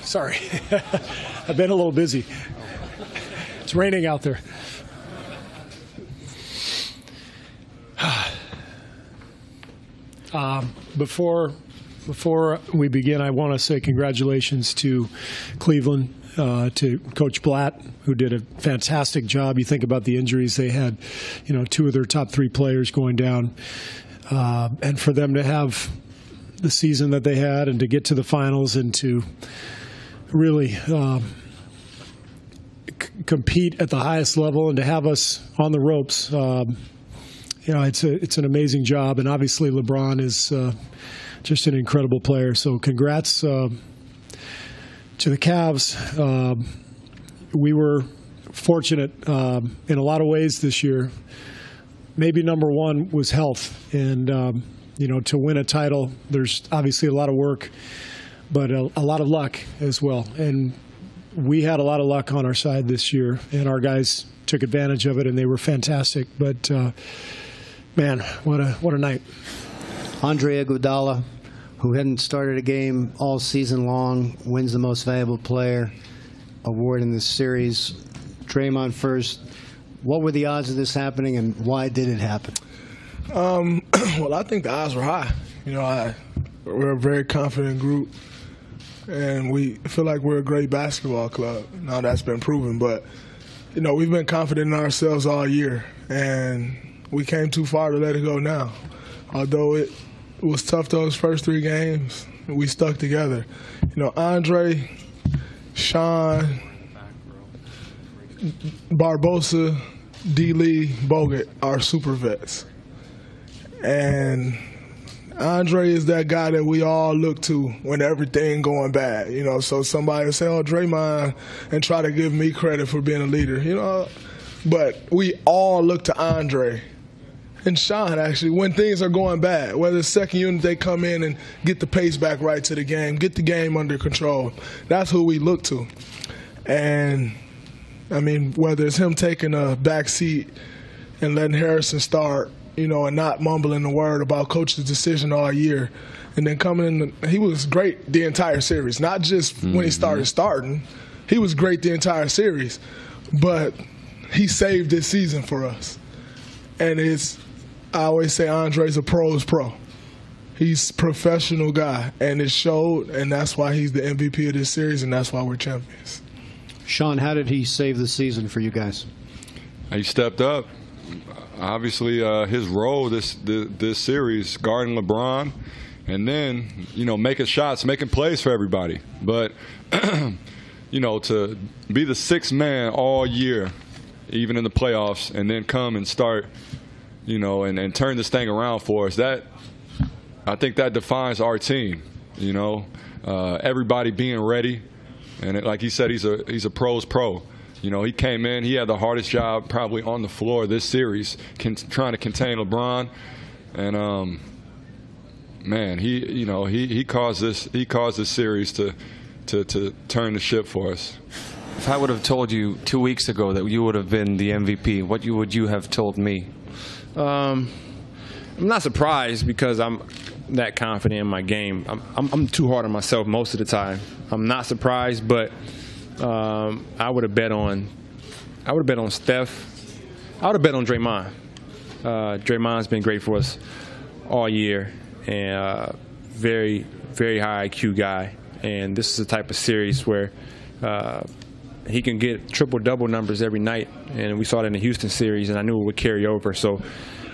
Sorry. I've been a little busy. It's raining out there. Before we begin, I want to say congratulations to Cleveland, to Coach Blatt, who did a fantastic job. You think about the injuries they had, two of their top 3 players going down, and for them to have the season that they had and to get to the finals and to really compete at the highest level and to have us on the ropes. It's an amazing job, and obviously LeBron is just an incredible player. So congrats to the Cavs. We were fortunate in a lot of ways this year. Maybe number one was health, and to win a title, there's obviously a lot of work, but a lot of luck as well. And we had a lot of luck on our side this year, and our guys took advantage of it, and they were fantastic. But man, what a night! Andre Iguodala, who hadn't started a game all season long, wins the Most Valuable Player award in this series. Draymond first. What were the odds of this happening, and why did it happen? Well, I think the odds were high. We're a very confident group, and we feel like we're a great basketball club. Now that's been proven, but we've been confident in ourselves all year, and we came too far to let it go now. Although it was tough those first 3 games, we stuck together. Andre, Sean, Barbosa, D-Lee, Bogut are super vets. And Andre is that guy that we all look to when everything going bad. So somebody will say, oh, Draymond, and try to give me credit for being a leader. But we all look to Andre and Sean, actually, when things are going bad, whether it's second unit, they come in and get the pace back right to the game, get the game under control. That's who we look to. And, whether it's him taking a back seat and letting Harrison start, and not mumbling the word about coach's decision all year, and then coming in, he was great the entire series, not just when he started starting. He was great the entire series, but he saved this season for us. And I always say Andre's a pro's pro. He's a professional guy, and it showed, and that's why he's the MVP of this series, and that's why we're champions. Sean, how did he save the season for you guys? He stepped up. Obviously, his role this series, guarding LeBron, and then, making shots, making plays for everybody. But, to be the 6th man all year, even in the playoffs, and then come and start, and turn this thing around for us, I think that defines our team. Everybody being ready, and like he said, he's a pro's pro. He came in, he had the hardest job probably on the floor this series, trying to contain LeBron, and man, he caused this series to turn the ship for us. If I would have told you 2 weeks ago that you would have been the MVP, what would you have told me? I'm not surprised because I'm that confident in my game. I'm too hard on myself most of the time. I'm not surprised, but I would have bet on Steph. I would have bet on Draymond. Draymond's been great for us all year, and very, very high IQ guy. And this is the type of series where he can get triple-double numbers every night, and we saw it in the Houston series, and I knew it would carry over. So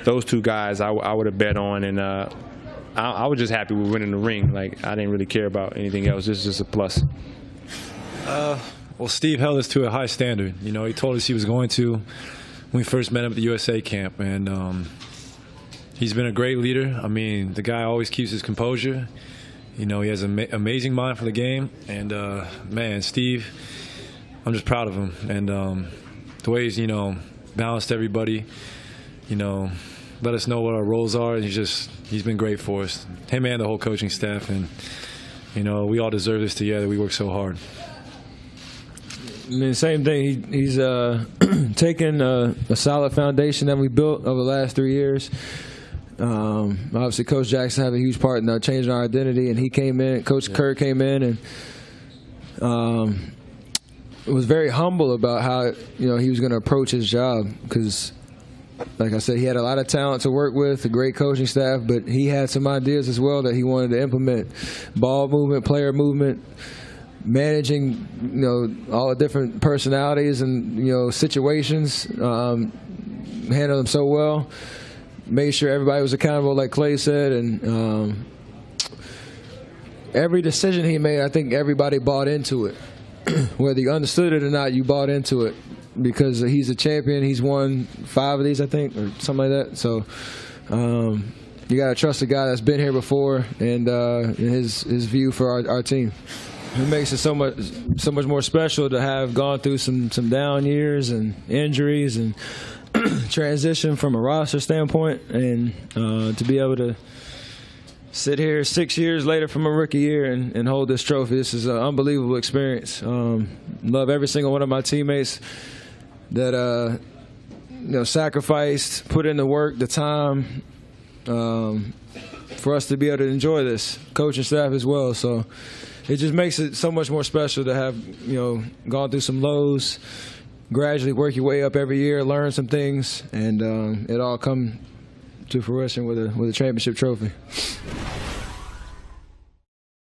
those 2 guys I would have bet on, and I was just happy with winning the ring. Like, I didn't really care about anything else. This is just a plus. Well, Steve held us to a high standard. He told us he was going to when we first met him at the USA camp, and he's been a great leader. The guy always keeps his composure. He has an amazing mind for the game, and man, Steve, I'm just proud of him, and the way he's balanced everybody. Let us know what our roles are. He's been great for us. Him and the whole coaching staff, and we all deserve this together. We work so hard. Same thing. He's taken a solid foundation that we built over the last 3 years. Obviously, Coach Jackson had a huge part in changing our identity, and he came in. Coach Kerr came in, and was very humble about how he was going to approach his job, because, like I said, he had a lot of talent to work with, a great coaching staff, but he had some ideas as well that he wanted to implement: ball movement, player movement, managing all the different personalities and situations, handled them so well. Made sure everybody was accountable, like Clay said, and every decision he made, I think everybody bought into it. Whether you understood it or not, you bought into it, because he's a champion. He's won 5 of these, I think, or something like that. So you got to trust a guy that's been here before, and his view for our team. It makes it so much more special to have gone through some down years and injuries and transition from a roster standpoint, and to be able to sit here 6 years later from a rookie year and hold this trophy. This is an unbelievable experience. Love every single one of my teammates that sacrificed, put in the work, the time, for us to be able to enjoy this. Coaching staff as well. So it just makes it so much more special to have gone through some lows, gradually work your way up every year, learn some things, and it all come to fruition with a championship trophy.